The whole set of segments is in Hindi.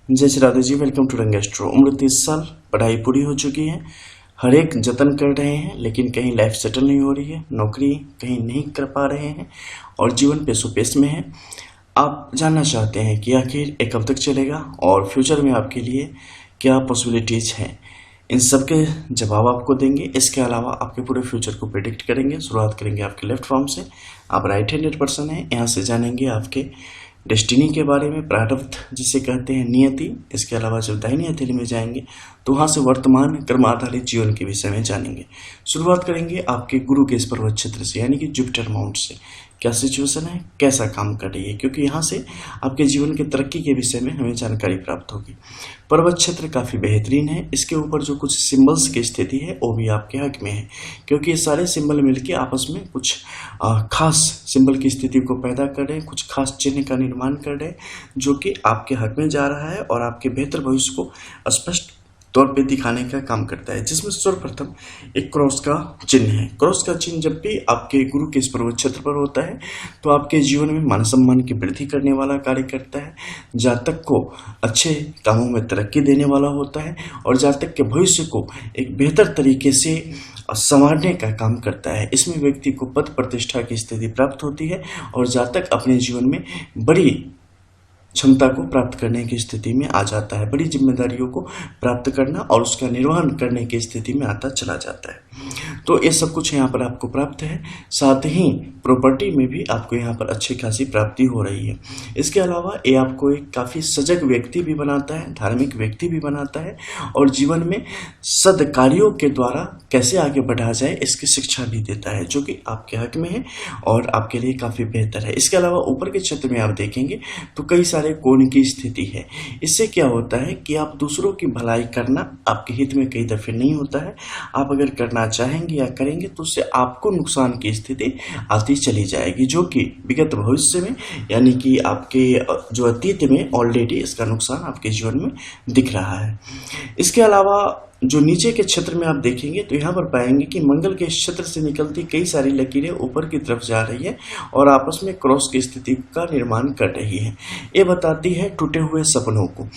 जय श्री राधे जी। वेलकम टू रंग एस्ट्रो। उम्र 30 साल, पढ़ाई पूरी हो चुकी है, हर एक जतन कर रहे हैं लेकिन कहीं लाइफ सेटल नहीं हो रही है, नौकरी कहीं नहीं कर पा रहे हैं और जीवन पेश में है। आप जानना चाहते हैं कि आखिर ये कब तक चलेगा और फ्यूचर में आपके लिए क्या पॉसिबिलिटीज हैं, इन सब के जवाब आपको देंगे। इसके अलावा आपके पूरे फ्यूचर को प्रेडिक्ट करेंगे। शुरुआत करेंगे आपके लेफ्ट फॉर्म से। आप राइट हैंडेड पर्सन हैं, यहाँ से जानेंगे आपके डेस्टिनी के बारे में, प्रारब्ध जिसे कहते हैं, नियति। इसके अलावा जब दाहिनी हथेली में जाएंगे तो वहाँ से वर्तमान कर्म आधारित जीवन के विषय में जानेंगे। शुरुआत करेंगे आपके गुरु के इस पर्वत क्षेत्र से, यानी कि जुपिटर माउंट से। क्या सिचुएशन है, कैसा काम कर रही है, क्योंकि यहाँ से आपके जीवन के तरक्की के विषय में हमें जानकारी प्राप्त होगी। पर्वत क्षेत्र काफ़ी बेहतरीन है। इसके ऊपर जो कुछ सिंबल्स की स्थिति है वो भी आपके हक में है, क्योंकि ये सारे सिंबल मिलके आपस में कुछ खास सिंबल की स्थिति को पैदा कर रहे हैं, कुछ खास चिन्ह का निर्माण कर रहे हैं, जो कि आपके हक में जा रहा है और आपके बेहतर भविष्य को स्पष्ट तौर पे दिखाने का काम करता है। जिसमें सर्वप्रथम एक क्रॉस का चिन्ह है। क्रॉस का चिन्ह जब भी आपके गुरु के इस पर्वत क्षेत्र पर होता है तो आपके जीवन में मान सम्मान की वृद्धि करने वाला कार्य करता है, जातक को अच्छे कामों में तरक्की देने वाला होता है और जातक के भविष्य को एक बेहतर तरीके से संवारने का काम करता है। इसमें व्यक्ति को पद प्रतिष्ठा की स्थिति प्राप्त होती है और जातक अपने जीवन में बड़ी क्षमता को प्राप्त करने की स्थिति में आ जाता है, बड़ी जिम्मेदारियों को प्राप्त करना और उसका निर्वहन करने की स्थिति में आता चला जाता है। तो ये सब कुछ यहाँ पर आपको प्राप्त है। साथ ही प्रॉपर्टी में भी आपको यहाँ पर अच्छी खासी प्राप्ति हो रही है। इसके अलावा ये आपको एक काफ़ी सजग व्यक्ति भी बनाता है, धार्मिक व्यक्ति भी बनाता है और जीवन में सद्कार्यों के द्वारा कैसे आगे बढ़ा जाए इसकी शिक्षा भी देता है, जो कि आपके हक में है और आपके लिए काफ़ी बेहतर है। इसके अलावा ऊपर के क्षेत्र में आप देखेंगे तो कई सारे कोण की स्थिति है। इससे क्या होता है कि आप दूसरों की भलाई करना आपके हित में कई दफे नहीं होता है। आप अगर करना चाहेंगे या करेंगे तो उससे आपको नुकसान की स्थिति आती चली जाएगी, जो कि विगत भविष्य में यानी कि आपके जो अतीत में ऑलरेडी इसका नुकसान आपके जीवन में दिख रहा है। इसके अलावा जो नीचे के क्षेत्र में आप देखेंगे तो यहाँ पर पाएंगे कि मंगल के क्षेत्र से निकलती कई सारी लकीरें ऊपर की तरफ जा रही है और आपस में क्रॉस की स्थिति का निर्माण कर रही है। ये बताती है टूटे हुए सपनों को।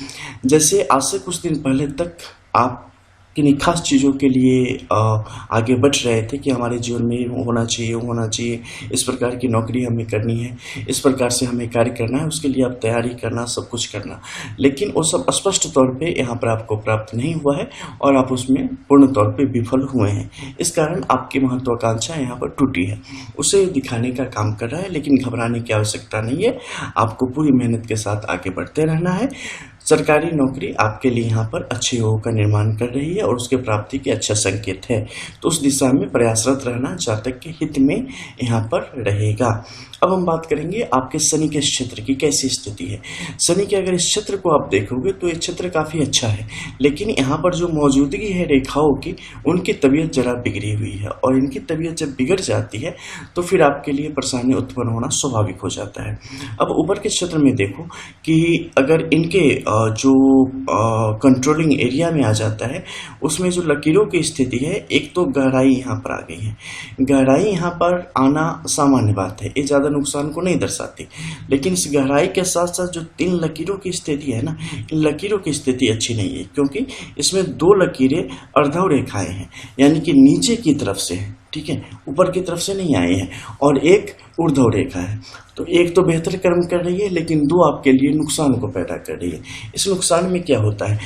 जैसे आज से कुछ दिन पहले तक आप किन्हीं खास चीज़ों के लिए आगे बढ़ रहे थे कि हमारे जीवन में होना चाहिए, इस प्रकार की नौकरी हमें करनी है, इस प्रकार से हमें कार्य करना है, उसके लिए आप तैयारी करना, सब कुछ करना, लेकिन वो सब स्पष्ट तौर पे यहाँ पर आपको प्राप्त नहीं हुआ है और आप उसमें पूर्ण तौर पे विफल हुए हैं। इस कारण आपकी महत्वाकांक्षा यहाँ पर टूटी है, उसे दिखाने का काम कर रहा है। लेकिन घबराने की आवश्यकता नहीं है, आपको पूरी मेहनत के साथ आगे बढ़ते रहना है। सरकारी नौकरी आपके लिए यहाँ पर अच्छे योग का निर्माण कर रही है और उसके प्राप्ति के अच्छा संकेत है, तो उस दिशा में प्रयासरत रहना जातक के हित में यहाँ पर रहेगा। अब हम बात करेंगे आपके शनि के क्षेत्र की कैसी स्थिति है। शनि के अगर इस क्षेत्र को आप देखोगे तो ये क्षेत्र काफ़ी अच्छा है, लेकिन यहाँ पर जो मौजूदगी है रेखाओं की, उनकी तबीयत जरा बिगड़ी हुई है और इनकी तबीयत जब बिगड़ जाती है तो फिर आपके लिए परेशानी उत्पन्न होना स्वाभाविक हो जाता है। अब ऊपर के क्षेत्र में देखो कि अगर इनके जो कंट्रोलिंग एरिया में आ जाता है उसमें जो लकीरों की स्थिति है, एक तो गहराई यहाँ पर आ गई है। गहराई यहाँ पर आना सामान्य बात है, ये ज़्यादा नुकसान को नहीं दर्शाती, लेकिन इस गहराई के साथ साथ जो 3 लकीरों की स्थिति है ना, इन लकीरों की स्थिति अच्छी नहीं है, क्योंकि इसमें 2 लकीरें अर्धव रेखाएं हैं, यानी कि नीचे की तरफ से है, ठीक है, ऊपर की तरफ से नहीं आए हैं, और एक ऊर्ध्व रेखा है। तो एक तो बेहतर कर्म कर रही है लेकिन 2 आपके लिए नुकसान को पैदा कर रही है। इस नुकसान में क्या होता है,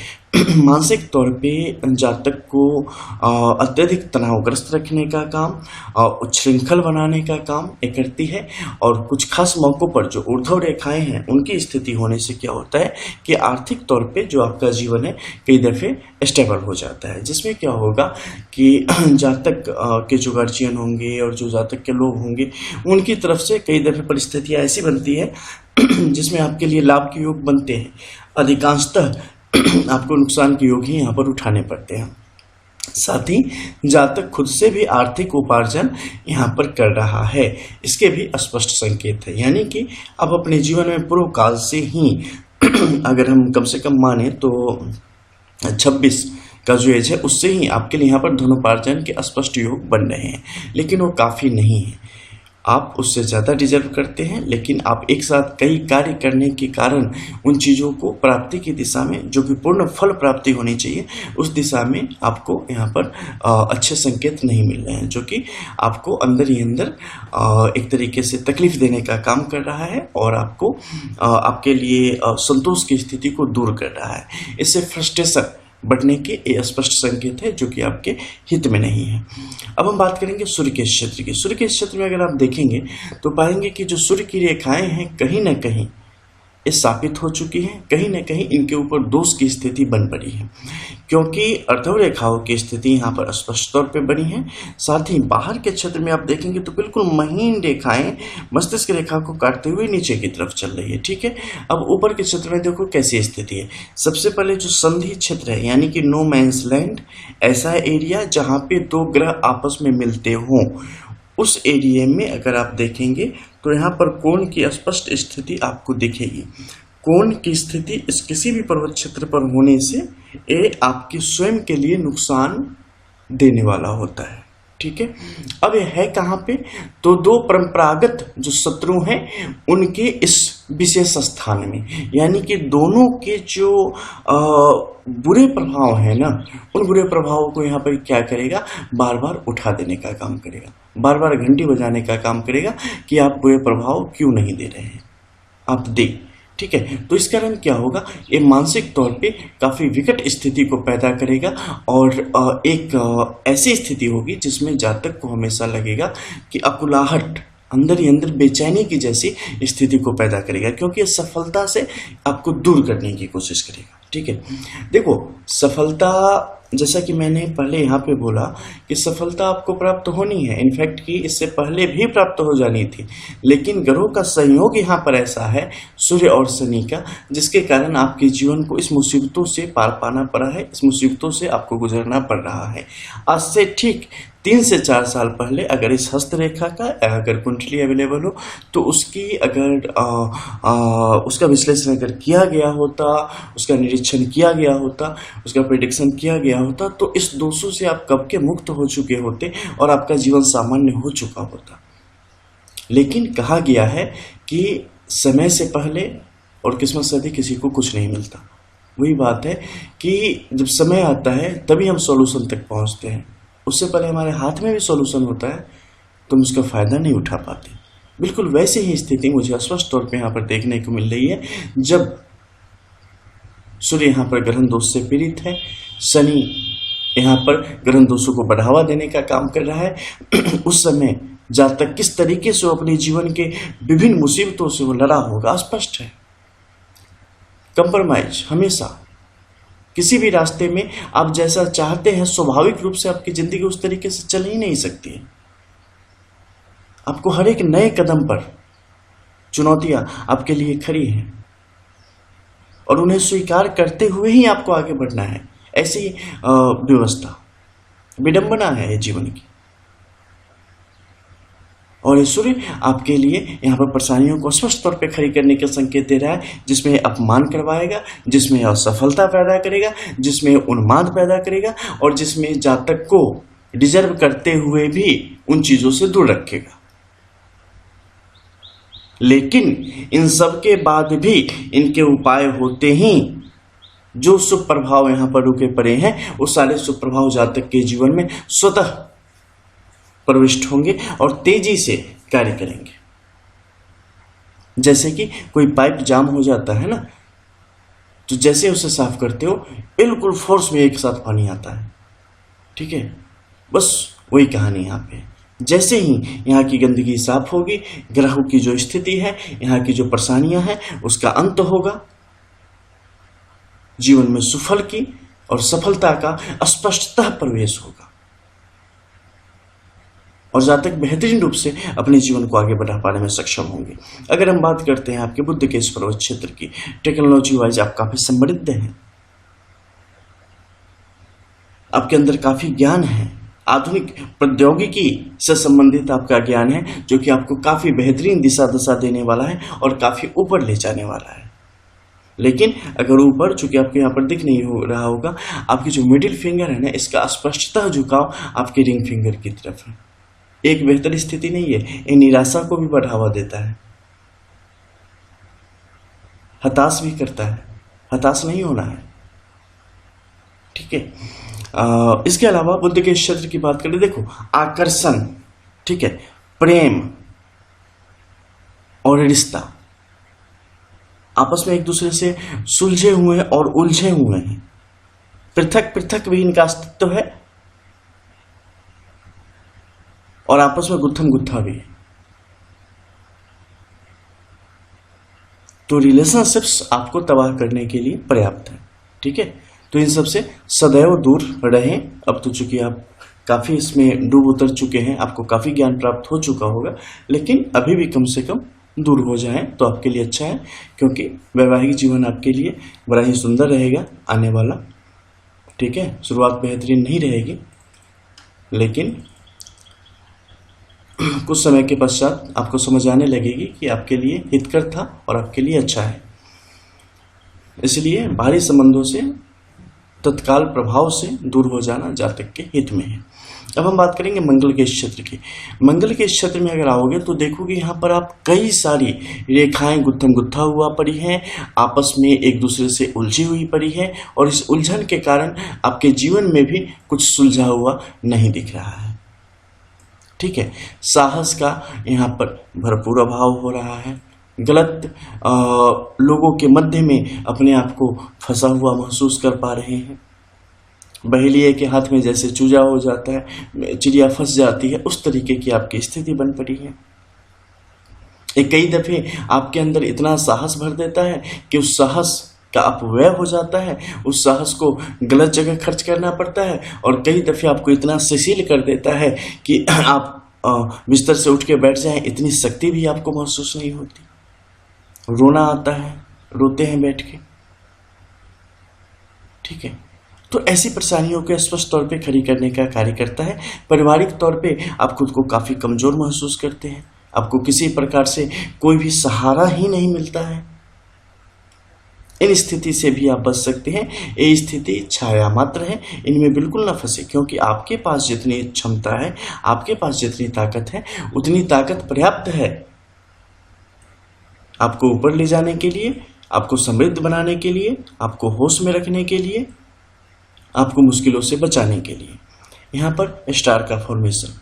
मानसिक तौर पे जातक को अत्यधिक तनावग्रस्त रखने का काम, उच्छृंखल बनाने का काम ये करती है। और कुछ खास मौक़ों पर जो ऊर्ध्व रेखाएं हैं उनकी स्थिति होने से क्या होता है कि आर्थिक तौर पे जो आपका जीवन है कई दफ़े स्टेबल हो जाता है, जिसमें क्या होगा कि जातक के जो गार्जियन होंगे और जो जातक के लोग होंगे उनकी तरफ से कई दफ़े परिस्थितियाँ ऐसी बनती है जिसमें आपके लिए लाभ के योग बनते हैं, अधिकांशतः आपको नुकसान के योग ही यहाँ पर उठाने पड़ते हैं। साथ ही जातक खुद से भी आर्थिक उपार्जन यहाँ पर कर रहा है, इसके भी स्पष्ट संकेत है। यानी कि अब अपने जीवन में पूर्व काल से ही अगर हम कम से कम माने तो 26 का जो एज है उससे ही आपके लिए यहाँ पर धनोपार्जन के स्पष्ट योग बन रहे हैं, लेकिन वो काफ़ी नहीं है। आप उससे ज़्यादा डिजर्व करते हैं, लेकिन आप एक साथ कई कार्य करने के कारण उन चीज़ों को प्राप्ति की दिशा में, जो कि पूर्ण फल प्राप्ति होनी चाहिए, उस दिशा में आपको यहाँ पर अच्छे संकेत नहीं मिल रहे हैं, जो कि आपको अंदर ही अंदर एक तरीके से तकलीफ देने का काम कर रहा है और आपको आपके लिए संतोष की स्थिति को दूर कर रहा है। इससे फ्रस्ट्रेशन बढ़ने के ये स्पष्ट संकेत है, जो कि आपके हित में नहीं है। अब हम बात करेंगे सूर्य के क्षेत्र की। सूर्य के क्षेत्र में अगर आप देखेंगे तो पाएंगे कि जो सूर्य की रेखाएं हैं कहीं ना कहीं ये स्थापित हो चुकी हैं, कहीं ना कहीं इनके ऊपर दोष की स्थिति बन पड़ी है, क्योंकि अर्धव रेखाओं की स्थिति यहाँ पर स्पष्ट तौर पे बनी है। साथ ही बाहर के क्षेत्र में आप देखेंगे तो बिल्कुल महीन रेखाएं मस्तिष्क रेखा को काटते हुए नीचे की तरफ चल रही है। ठीक है, अब ऊपर के क्षेत्र में देखो कैसी स्थिति है। सबसे पहले जो संधि क्षेत्र है, यानी कि नो मैंस लैंड, ऐसा एरिया जहाँ पे दो ग्रह आपस में मिलते हों, उस एरिया में अगर आप देखेंगे तो यहाँ पर कोण की स्पष्ट स्थिति आपको दिखेगी। कोण की स्थिति इस किसी भी पर्वत क्षेत्र पर होने से ये आपके स्वयं के लिए नुकसान देने वाला होता है। ठीक है, अब यह है कहाँ पे, तो दो परंपरागत जो शत्रु हैं उनके इस विशेष स्थान में, यानी कि दोनों के जो बुरे प्रभाव है ना, उन बुरे प्रभावों को यहाँ पर क्या करेगा, बार बार उठा देने का काम करेगा, बार बार घंटी बजाने का काम करेगा कि आप बुरे प्रभाव क्यों नहीं दे रहे हैं, आप दे। ठीक है, तो इस कारण क्या होगा, ये मानसिक तौर पे काफ़ी विकट स्थिति को पैदा करेगा और एक ऐसी स्थिति होगी जिसमें जातक को हमेशा लगेगा कि अकुलाहट, अंदर ही अंदर बेचैनी की जैसी स्थिति को पैदा करेगा, क्योंकि ये सफलता से आपको दूर करने की कोशिश करेगा। ठीक है, देखो सफलता, जैसा कि मैंने पहले यहाँ पे बोला कि सफलता आपको प्राप्त होनी है, इनफैक्ट कि इससे पहले भी प्राप्त हो जानी थी, लेकिन ग्रहों का संयोग यहाँ पर ऐसा है, सूर्य और शनि का, जिसके कारण आपके जीवन को इस मुसीबतों से पार पाना पड़ा है, इस मुसीबतों से आपको गुजरना पड़ रहा है। आज से ठीक 3 से 4 साल पहले अगर इस हस्तरेखा का अगर कुंडली अवेलेबल हो तो उसकी अगर उसका विश्लेषण अगर किया गया होता, उसका निरीक्षण किया गया होता, उसका प्रेडिक्शन किया गया होता, तो इस दोषों से आप कब के मुक्त हो चुके होते और आपका जीवन सामान्य हो चुका होता। लेकिन कहा गया है कि समय से पहले और किस्मत से अधिक किसी को कुछ नहीं मिलता। वही बात है कि जब समय आता है तभी हम सॉल्यूशन तक पहुंचते हैं, उससे पहले हमारे हाथ में भी सॉल्यूशन होता है तो हम उसका फायदा नहीं उठा पाते। बिल्कुल वैसे ही स्थिति मुझे स्पष्ट तौर पे यहाँ पर देखने को मिल रही है, जब सूर्य यहाँ पर ग्रहण दोष से पीड़ित है, शनि यहाँ पर ग्रहण दोषों को बढ़ावा देने का काम कर रहा है। उस समय जातक किस तरीके से अपने जीवन के विभिन्न मुसीबतों से वो लड़ा होगा स्पष्ट है। कंप्रोमाइज हमेशा किसी भी रास्ते में आप जैसा चाहते हैं स्वाभाविक रूप से आपकी जिंदगी उस तरीके से चल ही नहीं सकती है। आपको हर एक नए कदम पर चुनौतियां आपके लिए खड़ी हैं और उन्हें स्वीकार करते हुए ही आपको आगे बढ़ना है। ऐसी व्यवस्था, विडंबना है ये जीवन की। और ये सूर्य आपके लिए यहाँ पर परेशानियों को स्पष्ट तौर पे खड़ी करने के संकेत दे रहा है, जिसमें अपमान करवाएगा, जिसमें असफलता पैदा करेगा, जिसमें उन्माद पैदा करेगा और जिसमें जातक को डिजर्व करते हुए भी उन चीजों से दूर रखेगा। लेकिन इन सब के बाद भी इनके उपाय होते ही जो शुभ प्रभाव यहाँ पर रुके पड़े हैं, वो सारे शुभ प्रभाव जातक के जीवन में स्वतः प्रविष्ट होंगे और तेजी से कार्य करेंगे। जैसे कि कोई पाइप जाम हो जाता है ना, तो जैसे उसे साफ करते हो बिल्कुल फोर्स में एक साथ पानी आता है। ठीक है, बस वही कहानी यहाँ पे। जैसे ही यहाँ की गंदगी साफ होगी, ग्रहों की जो स्थिति है, यहाँ की जो परेशानियां हैं, उसका अंत होगा, जीवन में सुफल की और सफलता का स्पष्टतः प्रवेश होगा और जातक बेहतरीन रूप से अपने जीवन को आगे बढ़ा पाने में सक्षम होंगे। अगर हम बात करते हैं आपके बुद्ध के इस पर्वत क्षेत्र की, टेक्नोलॉजी वाइज आप काफी समृद्ध हैं, आपके अंदर काफी ज्ञान है, आधुनिक प्रौद्योगिकी से संबंधित आपका ज्ञान है, जो कि आपको काफी बेहतरीन दिशा दशा देने वाला है और काफी ऊपर ले जाने वाला है। लेकिन अगर ऊपर, चूंकि आपको यहाँ पर दिख नहीं हो रहा होगा, आपकी जो मिडिल फिंगर है ना, इसका स्पष्टतः झुकाव आपके रिंग फिंगर की तरफ है। एक बेहतर स्थिति नहीं है, ये निराशा को भी बढ़ावा देता है, हताश भी करता है। हताश नहीं होना है, ठीक है। इसके अलावा बुद्ध के क्षेत्र की बात करें, देखो आकर्षण, ठीक है, प्रेम और रिश्ता आपस में एक दूसरे से सुलझे हुए हैं और उलझे हुए हैं। पृथक पृथक भी इनका अस्तित्व है और आपस में गुत्थम गुत्था भी है। तो रिलेशनशिप्स आपको तबाह करने के लिए पर्याप्त है, ठीक है। तो इन सब से सदैव दूर रहें। अब तो चूंकि आप काफी इसमें डूब उतर चुके हैं, आपको काफी ज्ञान प्राप्त हो चुका होगा, लेकिन अभी भी कम से कम दूर हो जाएं तो आपके लिए अच्छा है, क्योंकि वैवाहिक जीवन आपके लिए बड़ा ही सुंदर रहेगा आने वाला, ठीक है। शुरुआत बेहतरीन नहीं रहेगी, लेकिन कुछ समय के पश्चात आपको समझ आने लगेगी कि आपके लिए हितकर था और आपके लिए अच्छा है। इसलिए बाहरी संबंधों से तत्काल प्रभाव से दूर हो जाना जातक के हित में है। अब हम बात करेंगे मंगल के क्षेत्र की। मंगल के क्षेत्र में अगर आओगे तो देखोगे यहाँ पर आप कई सारी रेखाएं गुत्थम गुत्था हुआ पड़ी हैं, आपस में एक दूसरे से उलझी हुई पड़ी है, और इस उलझन के कारण आपके जीवन में भी कुछ सुलझा हुआ नहीं दिख रहा है, ठीक है। साहस का यहाँ पर भरपूर अभाव हो रहा है। गलत लोगों के मध्य में अपने आप को फंसा हुआ महसूस कर पा रहे हैं। बहेलिए के हाथ में जैसे चूजा हो जाता है, चिड़िया फंस जाती है, उस तरीके की आपकी स्थिति बन पड़ी है। एक कई दफे आपके अंदर इतना साहस भर देता है कि उस साहस का अपव्यय हो जाता है, उस साहस को गलत जगह खर्च करना पड़ता है, और कई दफे आपको इतना शिथिल कर देता है कि आप बिस्तर से उठ के बैठ जाएं, इतनी शक्ति भी आपको महसूस नहीं होती। रोना आता है, रोते हैं बैठ के, ठीक है। तो ऐसी परेशानियों को स्पष्ट तौर पे खड़ी करने का कार्य करता है। पारिवारिक तौर पे आप खुद को काफी कमजोर महसूस करते हैं, आपको किसी प्रकार से कोई भी सहारा ही नहीं मिलता है। इन स्थिति से भी आप बच सकते हैं। ये स्थिति छाया मात्र है, इनमें बिल्कुल ना फंसे, क्योंकि आपके पास जितनी क्षमता है, आपके पास जितनी ताकत है, उतनी ताकत पर्याप्त है आपको ऊपर ले जाने के लिए, आपको समृद्ध बनाने के लिए, आपको होश में रखने के लिए, आपको मुश्किलों से बचाने के लिए। यहाँ पर स्टार का फॉर्मेशन,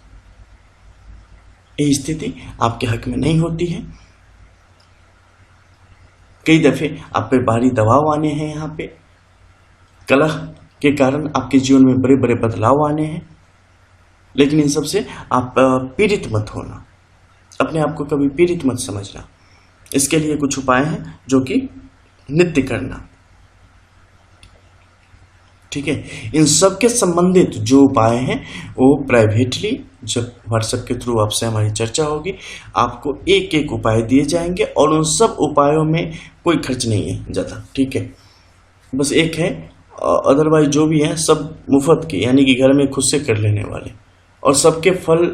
ये स्थिति आपके हक में नहीं होती है। कई दफे आप पे भारी दबाव आने हैं, यहाँ पे कलह के कारण आपके जीवन में बड़े बड़े बदलाव आने हैं, लेकिन इन सब से आप पीड़ित मत होना, अपने आप को कभी पीड़ित मत समझना। इसके लिए कुछ उपाय हैं जो कि नित्य करना, ठीक है। इन सब के संबंधित जो उपाय हैं वो प्राइवेटली जब व्हाट्सएप के थ्रू आपसे हमारी चर्चा होगी, आपको एक एक उपाय दिए जाएंगे, और उन सब उपायों में कोई खर्च नहीं है ज़्यादा, ठीक है। बस एक है, अदरवाइज जो भी है सब मुफ्त के, यानी कि घर में खुद से कर लेने वाले, और सबके फल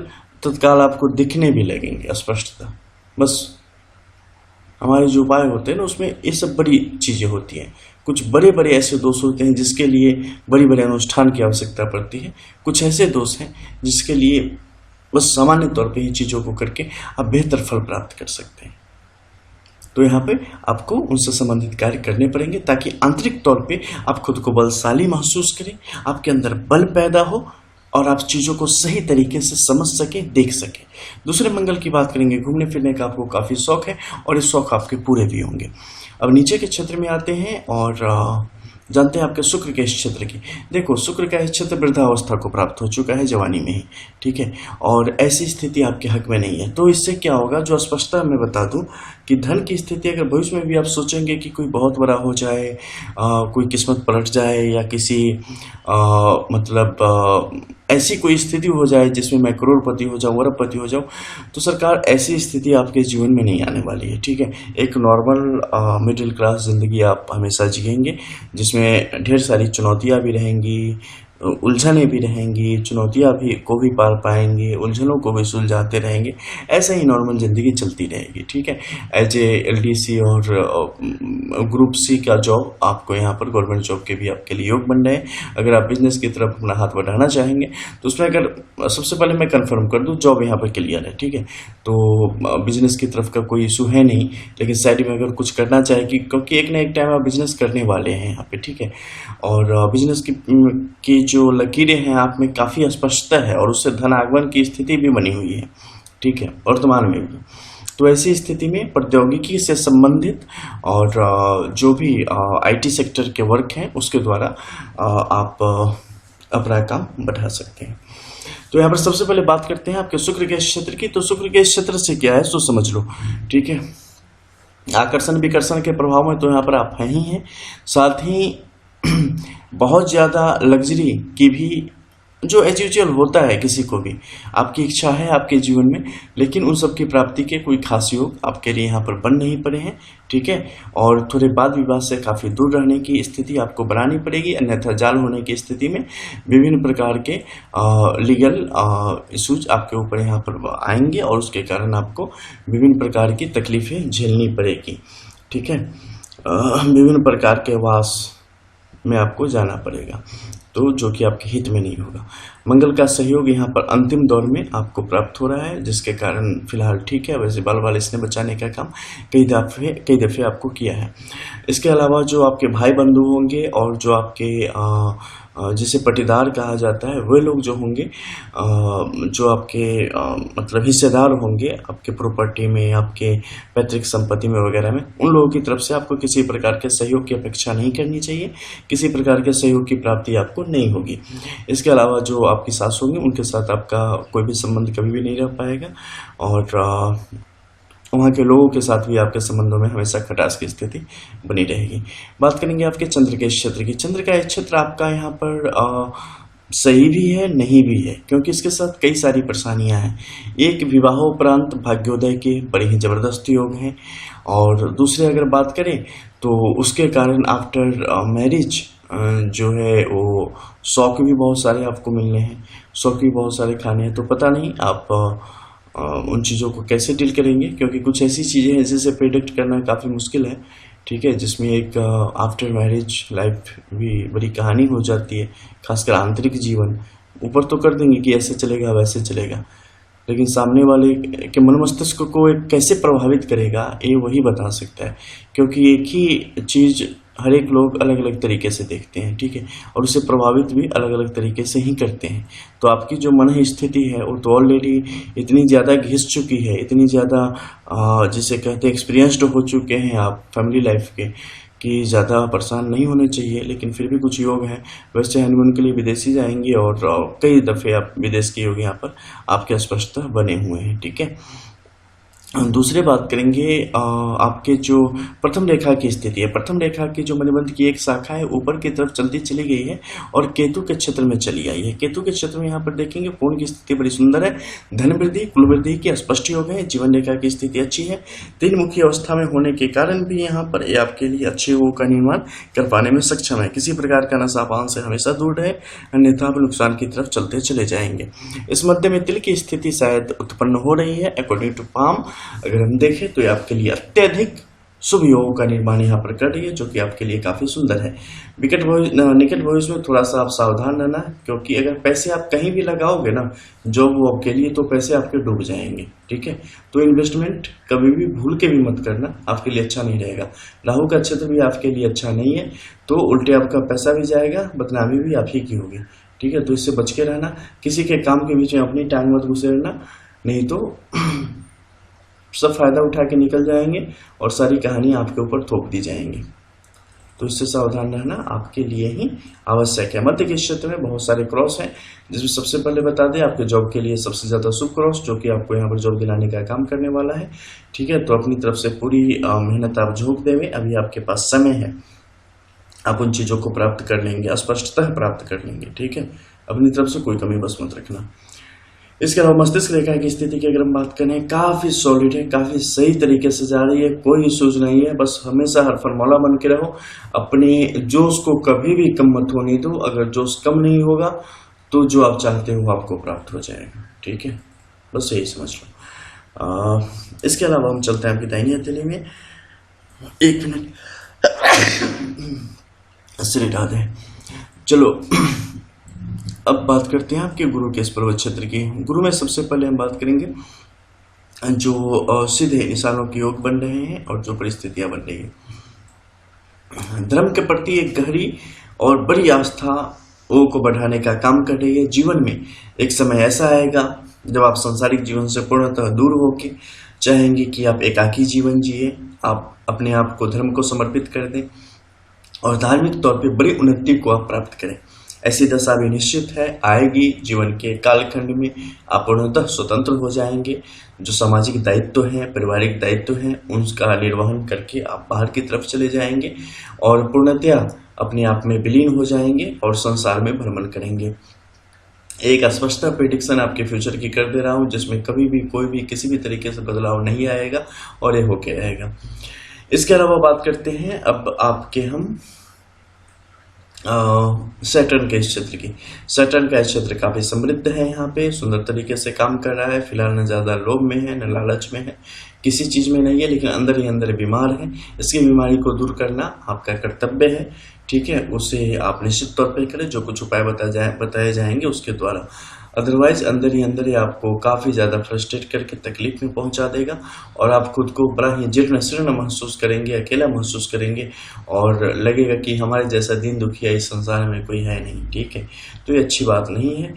तत्काल आपको दिखने भी लगेंगे स्पष्टता। बस हमारे जो उपाय होते हैं ना, उसमें ये सब बड़ी चीज़ें होती हैं। कुछ बड़े बड़े ऐसे दोष होते हैं जिसके लिए बड़ी बड़े अनुष्ठान की आवश्यकता पड़ती है, कुछ ऐसे दोष हैं जिसके लिए बस सामान्य तौर पे ही चीज़ों को करके आप बेहतर फल प्राप्त कर सकते हैं। तो यहाँ पे आपको उनसे संबंधित कार्य करने पड़ेंगे, ताकि आंतरिक तौर पे आप खुद को बलशाली महसूस करें, आपके अंदर बल पैदा हो, और आप चीज़ों को सही तरीके से समझ सकें, देख सकें। दूसरे मंगल की बात करेंगे। घूमने फिरने का आपको काफ़ी शौक है, और इस शौक आपके पूरे भी होंगे। अब नीचे के क्षेत्र में आते हैं और जानते हैं आपके शुक्र के इस क्षेत्र की। देखो, शुक्र का इस क्षेत्र वृद्धावस्था को प्राप्त हो चुका है जवानी में ही, ठीक है, और ऐसी स्थिति आपके हक में नहीं है। तो इससे क्या होगा, जो स्पष्टता मैं बता दूं कि धन की स्थिति अगर भविष्य में भी आप सोचेंगे कि कोई बहुत बड़ा हो जाए, कोई किस्मत पलट जाए, या किसी ऐसी कोई स्थिति हो जाए जिसमें मैं करोड़पति हो जाऊं, अरबपति हो जाऊं, तो सरकार ऐसी स्थिति आपके जीवन में नहीं आने वाली है, ठीक है। एक नॉर्मल मिडिल क्लास जिंदगी आप हमेशा जिएंगे, जिसमें ढेर सारी चुनौतियां भी रहेंगी, उलझने भी रहेंगी, चुनौतियाँ भी को भी पार पाएंगे, उलझनों को भी सुलझाते रहेंगे। ऐसे ही नॉर्मल ज़िंदगी चलती रहेगी, ठीक है। एज ए LDC और ग्रुप C का जॉब आपको यहाँ पर गवर्नमेंट जॉब के भी आपके लिए योग बन रहे हैं। अगर आप बिजनेस की तरफ अपना हाथ बढ़ाना चाहेंगे तो उसमें अगर सबसे पहले मैं कंफर्म कर दूं, जॉब यहाँ पर क्लियर है, ठीक है। तो बिजनेस की तरफ का कोई इशू है नहीं, लेकिन साइड में अगर कुछ करना चाहे क्योंकि एक ना एक टाइम आप बिजनेस करने वाले हैं यहाँ पे, ठीक है। और बिजनेस की जो लकीरें हैं आप में काफ़ी स्पष्टता है और उससे धन आगमन की स्थिति भी बनी हुई है, ठीक है, वर्तमान में भी। तो ऐसी स्थिति में प्रौद्योगिकी से संबंधित और जो भी IT सेक्टर के वर्क हैं उसके द्वारा आप अपना काम बढ़ा सकते हैं। तो यहाँ पर सबसे पहले बात करते हैं आपके शुक्र के क्षेत्र की। तो शुक्र के क्षेत्र से क्या है तो समझ लो, ठीक है। आकर्षण विकर्षण के प्रभाव में तो यहाँ पर आप हैं ही हैं, साथ ही बहुत ज़्यादा लग्जरी की भी जो एज यूजुअल होता है किसी को भी, आपकी इच्छा है आपके जीवन में, लेकिन उन सब की प्राप्ति के कोई खास योग आपके लिए यहाँ पर बन नहीं पड़े हैं, ठीक है। और थोड़े वाद विवाद से काफ़ी दूर रहने की स्थिति आपको बनानी पड़ेगी, अन्यथा जाल होने की स्थिति में विभिन्न प्रकार के लीगल इशूज आपके ऊपर यहाँ पर आएंगे और उसके कारण आपको विभिन्न प्रकार की तकलीफ़ें झेलनी पड़ेगी, ठीक है। विभिन्न प्रकार के वास में आपको जाना पड़ेगा, तो जो कि आपके हित में नहीं होगा। मंगल का सहयोग यहाँ पर अंतिम दौर में आपको प्राप्त हो रहा है, जिसके कारण फिलहाल ठीक है। वैसे बाल वाल इसने बचाने का काम कई दफ़े आपको किया है। इसके अलावा जो आपके भाई बंधु होंगे और जो आपके जिसे पटीदार कहा जाता है, वे लोग जो होंगे जो आपके मतलब हिस्सेदार होंगे आपके प्रॉपर्टी में, आपके पैतृक संपत्ति में वगैरह में, उन लोगों की तरफ से आपको किसी प्रकार के सहयोग की अपेक्षा नहीं करनी चाहिए, किसी प्रकार के सहयोग की प्राप्ति आपको नहीं होगी। इसके अलावा जो आपकी सास होंगी उनके साथ आपका कोई भी संबंध कभी भी नहीं रह पाएगा और वहाँ के लोगों के साथ भी आपके संबंधों में हमेशा खटास की स्थिति बनी रहेगी। बात करेंगे आपके चंद्र के क्षेत्र की। चंद्र का क्षेत्र आपका यहाँ पर सही भी है नहीं भी है, क्योंकि इसके साथ कई सारी परेशानियां हैं। एक, विवाहोपरांत भाग्योदय के बड़े ही ज़बरदस्त योग हैं, और दूसरे अगर बात करें तो उसके कारण आफ्टर मैरिज जो है वो शौक भी बहुत सारे आपको मिलने हैं, शौक भी बहुत सारे खाने हैं। तो पता नहीं आप उन चीज़ों को कैसे डील करेंगे, क्योंकि कुछ ऐसी चीज़ें हैं जिसे प्रेडिक्ट करना काफ़ी मुश्किल है, ठीक है, जिसमें एक आफ्टर मैरिज लाइफ भी बड़ी कहानी हो जाती है, खासकर आंतरिक जीवन। ऊपर तो कर देंगे कि ऐसे चलेगा वैसे चलेगा, लेकिन सामने वाले के मन मस्तिष्क को कैसे प्रभावित करेगा ये वही बता सकता है, क्योंकि एक ही चीज़ हर एक लोग अलग अलग तरीके से देखते हैं, ठीक है, और उसे प्रभावित भी अलग अलग तरीके से ही करते हैं। तो आपकी जो मन स्थिति है वो तो ऑलरेडी इतनी ज़्यादा घिस चुकी है, इतनी ज़्यादा जिसे कहते हैं एक्सपीरियंस्ड हो चुके हैं आप फैमिली लाइफ के, कि ज़्यादा परेशान नहीं होने चाहिए। लेकिन फिर भी कुछ योग हैं। वैसे हनीमून के लिए विदेशी जाएंगे और कई दफ़े आप विदेश के योग यहाँ पर आपके स्पष्टता बने हुए हैं, ठीक है। दूसरे बात करेंगे आपके जो प्रथम रेखा की स्थिति है। प्रथम रेखा की जो मणिबंध की एक शाखा है ऊपर की तरफ चलती चली गई है और केतु के क्षेत्र में चली आई है। केतु के क्षेत्र में यहाँ पर देखेंगे पूर्ण की स्थिति बड़ी सुंदर है, धन वृद्धि कुल वृद्धि की स्पष्ट योग है, जीवन रेखा की स्थिति अच्छी है। तीन मुखी अवस्था में होने के कारण भी यहाँ पर ये आपके लिए अच्छे योग का निर्माण कर पाने में सक्षम है। किसी प्रकार का नशापान से हमेशा दूर रहे, अन्यथा आप नुकसान की तरफ चलते चले जाएंगे। इस मध्य में तिल की स्थिति शायद उत्पन्न हो रही है। अकॉर्डिंग टू पाम अगर हम देखें तो ये आपके लिए अत्यधिक शुभ योगों का निर्माण यहाँ पर कर रही है, जो कि आपके लिए काफी सुंदर है। निकट भविष्य में थोड़ा सा आप सावधान रहना, क्योंकि अगर पैसे आप कहीं भी लगाओगे ना जॉब वॉब के लिए, तो पैसे आपके डूब जाएंगे, ठीक है। तो इन्वेस्टमेंट कभी भी भूल के भी मत करना, आपके लिए अच्छा नहीं रहेगा। राहु का क्षेत्र भी आपके लिए अच्छा नहीं है, तो उल्टे आपका पैसा भी जाएगा, बदनामी भी आप ही की होगी, ठीक है। तो इससे बच के रहना, किसी के काम के बीच में अपनी टांग मत घुसेड़ना, नहीं तो सब फायदा उठा के निकल जाएंगे और सारी कहानी आपके ऊपर थोप दी जाएंगी। तो इससे सावधान रहना आपके लिए ही आवश्यक है। मध्य के क्षेत्र में बहुत सारे क्रॉस हैं, जिसमें सबसे पहले बता दें आपके जॉब के लिए सबसे ज्यादा शुभ क्रॉस, जो कि आपको यहाँ पर जॉब दिलाने का काम करने वाला है, ठीक है। तो अपनी तरफ से पूरी मेहनत आप झोंक देंगे, अभी आपके पास समय है, आप उन चीजों को प्राप्त कर लेंगे, स्पष्टता प्राप्त कर लेंगे, ठीक है। अपनी तरफ से कोई कमी बस मत रखना। इसके अलावा मस्तिष्क रेखा की स्थिति की अगर हम बात करें, काफी सॉलिड है, काफी सही तरीके से जा रही है, कोई इश्यूज नहीं है। बस हमेशा हर फॉर्मूला बन के रहो, अपने जोश को कभी भी कम मत होने दो। अगर जोश कम नहीं होगा तो जो आप चाहते हो आपको प्राप्त हो जाएगा, ठीक है, बस यही समझ लो। इसके अलावा हम चलते हैं आपकी दाहिनी हथेली में। एक मिनट सिर हटा दें। चलो अब बात करते हैं आपके गुरु के इस पर्वत क्षेत्र की। गुरु में सबसे पहले हम बात करेंगे जो सीधे निशानों के योग बन रहे हैं और जो परिस्थितियां बन रही है। धर्म के प्रति एक गहरी और बड़ी आस्था को बढ़ाने का काम कर रही है। जीवन में एक समय ऐसा आएगा जब आप सांसारिक जीवन से पूर्णतः दूर होके चाहेंगे कि आप एकाकी जीवन जिए, आप अपने आप को धर्म को समर्पित कर दें और धार्मिक तौर पे बड़ी उन्नति को आप प्राप्त करें। ऐसी दशा भी निश्चित है, आएगी। जीवन के कालखंड में आप पूर्णतः स्वतंत्र हो जाएंगे। जो सामाजिक दायित्व हैं, पारिवारिक दायित्व हैं, उनका निर्वहन करके आप बाहर की तरफ चले जाएंगे और पूर्णतया अपने आप में विलीन हो जाएंगे और संसार में भ्रमण करेंगे। एक अस्पष्टता प्रेडिक्शन आपके फ्यूचर की कर दे रहा हूं, जिसमें कभी भी कोई भी किसी भी तरीके से बदलाव नहीं आएगा और ये होके रहेगा। इसके अलावा बात करते हैं अब आपके हम सैटर्न के इस क्षेत्र की। सैटर्न का इस क्षेत्र काफी समृद्ध है, यहाँ पे सुंदर तरीके से काम कर रहा है। फिलहाल न ज्यादा लोभ में है न लालच में है, किसी चीज में नहीं है, लेकिन अंदर ही अंदर बीमार है। इसकी बीमारी को दूर करना आपका कर्तव्य है, ठीक है। उसे आप निश्चित तौर पर करें, जो कुछ उपाय बताए जाएंगे उसके द्वारा। अदरवाइज अंदर ही अंदर ही आपको काफी ज्यादा फ्रस्ट्रेट करके तकलीफ में पहुंचा देगा और आप खुद को बड़ा ही जीर्ण शीर्ण महसूस करेंगे, अकेला महसूस करेंगे और लगेगा कि हमारे जैसा दीन दुखिया इस संसार में कोई है नहीं, ठीक है। तो ये अच्छी बात नहीं है।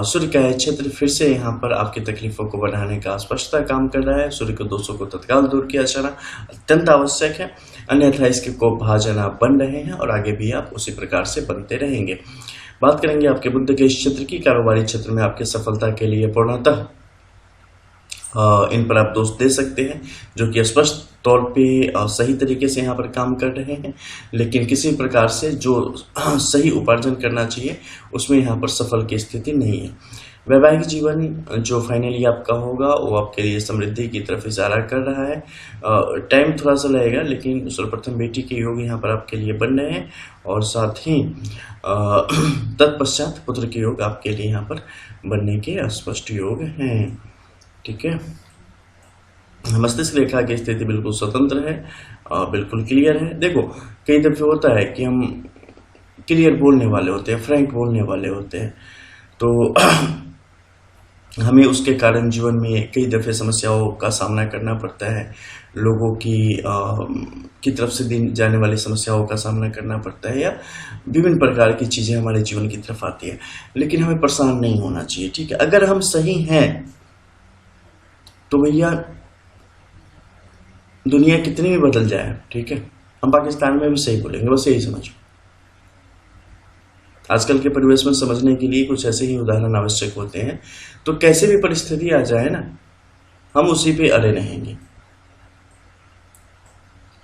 सूर्य का क्षेत्र फिर से यहाँ पर आपकी तकलीफों को बढ़ाने का स्पष्टता काम कर रहा है। सूर्य के दोषों को तत्काल दूर किया जाना अत्यंत आवश्यक है, अन्यथा इसके को भाजन आप बन रहे हैं और आगे भी आप उसी प्रकार से बनते रहेंगे। बात करेंगे आपके बुद्ध के इस क्षेत्र की। कारोबारी क्षेत्र में आपकी सफलता के लिए पूर्णतः इन पर आप दोष दे सकते हैं, जो कि स्पष्ट तौर पे सही तरीके से यहाँ पर काम कर रहे हैं, लेकिन किसी प्रकार से जो सही उपार्जन करना चाहिए उसमें यहाँ पर सफल की स्थिति नहीं है। वैवाहिक जीवन जो फाइनली आपका होगा वो आपके लिए समृद्धि की तरफ इशारा कर रहा है। टाइम थोड़ा सा लगेगा, लेकिन सर्वप्रथम बेटी के योग यहाँ पर आपके लिए बन रहे हैं और साथ ही तत्पश्चात पुत्र के योग आपके लिए यहाँ पर बनने के स्पष्ट योग हैं, ठीक है। मस्तिष्क रेखा की स्थिति बिल्कुल स्वतंत्र है, बिल्कुल क्लियर है। देखो कई दफे होता है कि हम क्लियर बोलने वाले होते हैं, फ्रैंक बोलने वाले होते हैं, तो हमें उसके कारण जीवन में कई दफे समस्याओं का सामना करना पड़ता है। लोगों की तरफ से दी जाने वाली समस्याओं का सामना करना पड़ता है या विभिन्न प्रकार की चीजें हमारे जीवन की तरफ आती है, लेकिन हमें परेशान नहीं होना चाहिए, ठीक है। अगर हम सही हैं तो भैया दुनिया कितनी भी बदल जाए, ठीक है, हम पाकिस्तान में भी सही बोलेंगे, बस यही समझो। आजकल के परिवेश में समझने के लिए कुछ ऐसे ही उदाहरण आवश्यक होते हैं। तो कैसे भी परिस्थिति आ जाए ना, हम उसी पे अड़े रहेंगे,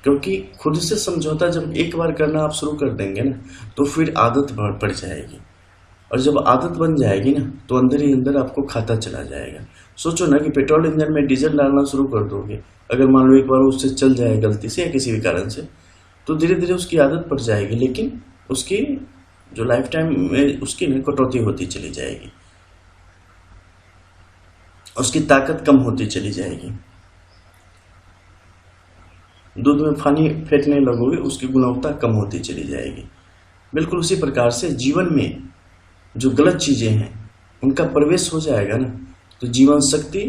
क्योंकि खुद से समझौता जब एक बार करना आप शुरू कर देंगे ना, तो फिर आदत पड़ जाएगी और जब आदत बन जाएगी ना, तो अंदर ही अंदर आपको खाता चला जाएगा। सोचो ना कि पेट्रोल इंजन में डीजल डालना शुरू कर दोगे, अगर मान लो एक बार उससे चल जाए गलती से या किसी भी कारण से, तो धीरे धीरे उसकी आदत पड़ जाएगी, लेकिन उसकी जो लाइफ टाइम में उसकी कटौती होती चली जाएगी, उसकी ताकत कम होती चली जाएगी। दूध में पानी फेंकने लगोगे, उसकी गुणवत्ता कम होती चली जाएगी। बिल्कुल उसी प्रकार से जीवन में जो गलत चीजें हैं उनका प्रवेश हो जाएगा ना, तो जीवन शक्ति,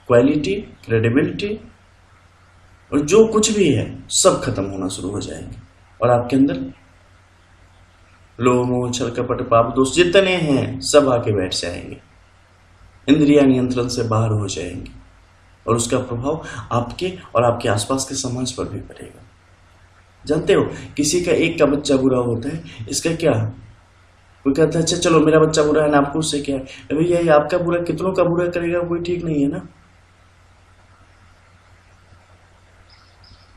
क्वालिटी, क्रेडिबिलिटी और जो कुछ भी है सब खत्म होना शुरू हो जाएंगे और आपके अंदर लोभ मोह छल कपट पाप दोष जितने हैं सब आके बैठ जाएंगे, इंद्रिया नियंत्रण से बाहर हो जाएंगे और उसका प्रभाव आपके और आपके आसपास के समाज पर भी पड़ेगा। जानते हो किसी का एक का बच्चा बुरा होता है, इसका क्या, कोई कहता है अच्छा चलो मेरा बच्चा बुरा है ना, आपको उससे क्या है। भैया ये आपका बुरा कितनों का बुरा करेगा, कोई ठीक नहीं है ना।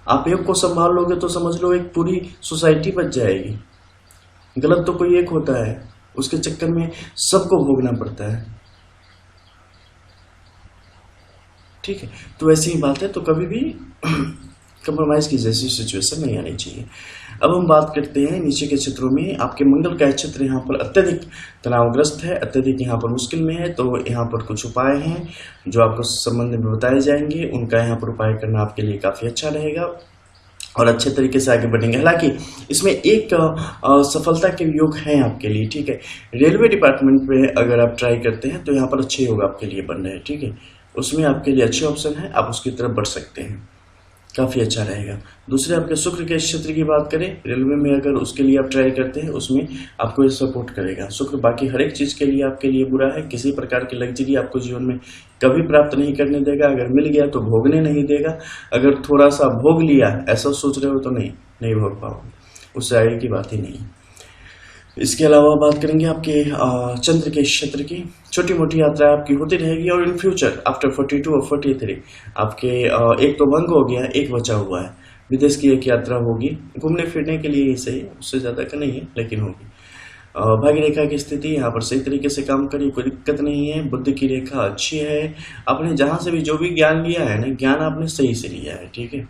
आप एक को संभाल लोगे तो समझ लो एक पूरी सोसाइटी बच जाएगी। गलत तो कोई एक होता है, उसके चक्कर में सबको भोगना पड़ता है। ठीक है, तो वैसी ही बात है, तो कभी भी कंप्रोमाइज की जैसी सिचुएशन नहीं आनी चाहिए। अब हम बात करते हैं नीचे के क्षेत्रों में। आपके मंगल का क्षेत्र यहाँ पर अत्यधिक तनावग्रस्त है, अत्यधिक यहाँ पर मुश्किल में है, तो यहाँ पर कुछ उपाय हैं जो आपको संबंध में बताए जाएंगे। उनका यहाँ पर उपाय करना आपके लिए काफ़ी अच्छा रहेगा और अच्छे तरीके से आगे बढ़ेंगे। हालांकि इसमें एक सफलता के योग हैं आपके लिए, ठीक है। रेलवे डिपार्टमेंट में अगर आप ट्राई करते हैं तो यहाँ पर अच्छे योग आपके लिए बन रहे हैं, ठीक है। उसमें आपके लिए अच्छे ऑप्शन है, आप उसकी तरफ बढ़ सकते हैं, काफ़ी अच्छा रहेगा। दूसरे आपके शुक्र के क्षेत्र की बात करें, रेलवे में अगर उसके लिए आप ट्राई करते हैं उसमें आपको ये सपोर्ट करेगा शुक्र। बाकी हर एक चीज़ के लिए आपके लिए बुरा है, किसी प्रकार की लग्जरी आपको जीवन में कभी प्राप्त नहीं करने देगा। अगर मिल गया तो भोगने नहीं देगा, अगर थोड़ा सा भोग लिया ऐसा सोच रहे हो तो नहीं भोग पाओगे, उससे आगे की बात ही नहीं। इसके अलावा बात करेंगे आपके चंद्र के क्षेत्र की। छोटी मोटी यात्रा आपकी होती रहेगी और इन फ्यूचर आफ्टर 42 और 43 आपके एक तो भंग हो गया, एक बचा हुआ है। विदेश की एक यात्रा होगी, घूमने फिरने के लिए ही सही, उससे ज़्यादा का नहीं है लेकिन होगी। भाग्य रेखा की स्थिति यहाँ पर सही तरीके से काम करिए, कोई दिक्कत नहीं है। बुद्ध की रेखा अच्छी है, आपने जहाँ से भी जो भी ज्ञान लिया है ना, ज्ञान आपने सही से लिया है, ठीक है।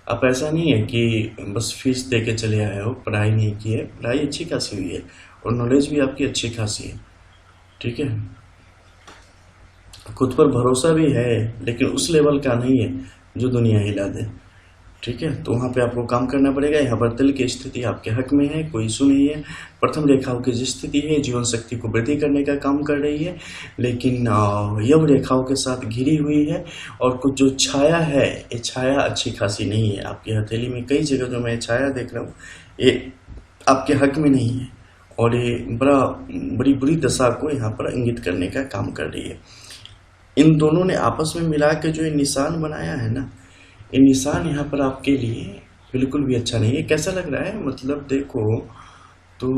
आप ऐसा नहीं है कि बस फीस दे के चले आए हो, पढ़ाई नहीं की है, पढ़ाई अच्छी खासी हुई है और नॉलेज भी आपकी अच्छी खासी है, ठीक है। खुद पर भरोसा भी है लेकिन उस लेवल का नहीं है जो दुनिया हिला दे, ठीक है। तो वहाँ पे आपको काम करना पड़ेगा। यहाँ पर तिल की स्थिति आपके हक में है, कोई इशू नहीं है। प्रथम रेखाओं की जो स्थिति है जीवन शक्ति को वृद्धि करने का काम कर रही है, लेकिन यव रेखाओं के साथ घिरी हुई है और कुछ जो छाया है, ये छाया अच्छी खासी नहीं है आपकी हथेली में। कई जगह जो मैं छाया देख रहा हूँ ये आपके हक में नहीं है और ये बड़ी बुरी दशा को यहाँ पर इंगित करने का काम कर रही है। इन दोनों ने आपस में मिला के जो ये निशान बनाया है ना, ये निशान यहाँ पर आपके लिए बिल्कुल भी अच्छा नहीं है। कैसा लग रहा है, मतलब देखो तो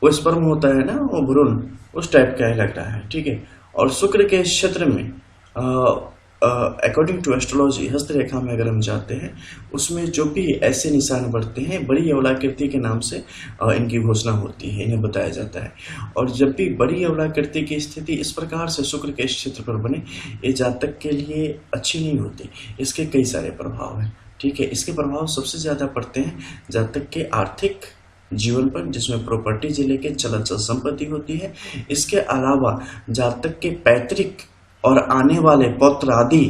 वो स्पर्म होता है ना, वो भ्रूण, उस टाइप का ही लग रहा है, ठीक है। और शुक्र के क्षेत्र में अकॉर्डिंग टू एस्ट्रोलॉजी हस्तरेखा में अगर हम जाते हैं उसमें जो भी ऐसे निशान बढ़ते हैं बड़ी अवलाकृति के नाम से इनकी घोषणा होती है, इन्हें बताया जाता है। और जब भी बड़ी अवलाकृति की स्थिति इस प्रकार से शुक्र के क्षेत्र पर बने, ये जातक के लिए अच्छी नहीं होती। इसके कई सारे प्रभाव हैं, ठीक है। इसके प्रभाव सबसे ज़्यादा पड़ते हैं जातक के आर्थिक जीवन पर, जिसमें प्रॉपर्टी से लेकर चल संपत्ति होती है। इसके अलावा जातक के पैतृक और आने वाले पौत्र आदि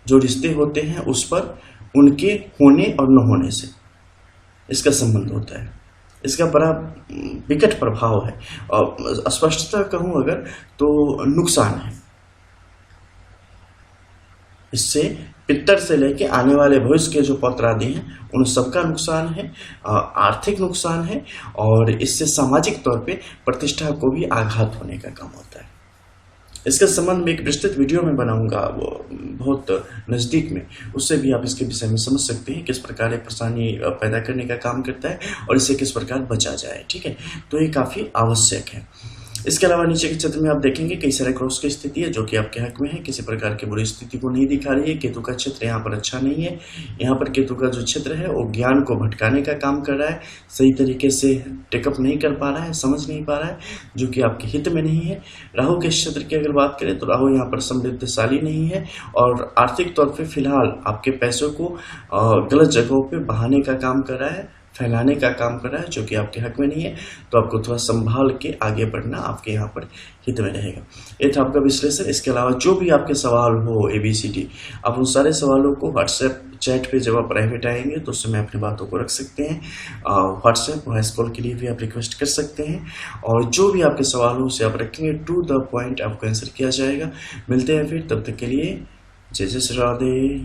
जो रिश्ते होते हैं उस पर उनके होने और न होने से इसका संबंध होता है। इसका बड़ा विकट प्रभाव है और स्पष्टता कहूँ अगर तो नुकसान है। इससे पितर से लेके आने वाले भविष्य के जो पौत्र आदि हैं उन सबका नुकसान है, आर्थिक नुकसान है और इससे सामाजिक तौर पे प्रतिष्ठा को भी आघात होने का काम होता है। इसके संबंध में एक विस्तृत वीडियो में बनाऊंगा, वो बहुत नज़दीक में, उससे भी आप इसके विषय में समझ सकते हैं किस प्रकार ये परेशानी पैदा करने का काम करता है और इससे किस प्रकार बचा जाए, ठीक है। तो ये काफ़ी आवश्यक है। इसके अलावा नीचे के क्षेत्र में आप देखेंगे कई सारे क्रॉस की स्थिति है जो कि आपके हक में है, किसी प्रकार की बुरी स्थिति को नहीं दिखा रही है। केतु का क्षेत्र यहाँ पर अच्छा नहीं है। यहाँ पर केतु का जो क्षेत्र है वो ज्ञान को भटकाने का काम कर रहा है, सही तरीके से टेकअप नहीं कर पा रहा है, समझ नहीं पा रहा है, जो कि आपके हित में नहीं है। राहु के क्षेत्र की अगर बात करें तो राहु यहाँ पर समृद्धशाली नहीं है और आर्थिक तौर पर फिलहाल आपके पैसों को गलत जगहों पर बहाने का काम कर रहा है, फैलाने का काम कर रहा है, जो कि आपके हक में नहीं है। तो आपको थोड़ा संभाल के आगे बढ़ना आपके यहाँ पर हित में रहेगा। ये था आपका विश्लेषण। इसके अलावा जो भी आपके सवाल हो ABCD, आप उन सारे सवालों को व्हाट्सएप चैट पे जब आप प्राइवेट आएंगे तो उसमें अपनी बातों को रख सकते हैं। व्हाट्सएप वॉइस कॉल के लिए भी आप रिक्वेस्ट कर सकते हैं और जो भी आपके सवाल हो उसे आप रखेंगे, टू द पॉइंट आपको आंसर किया जाएगा। मिलते हैं फिर, तब तक के लिए जय जय श्री राधे।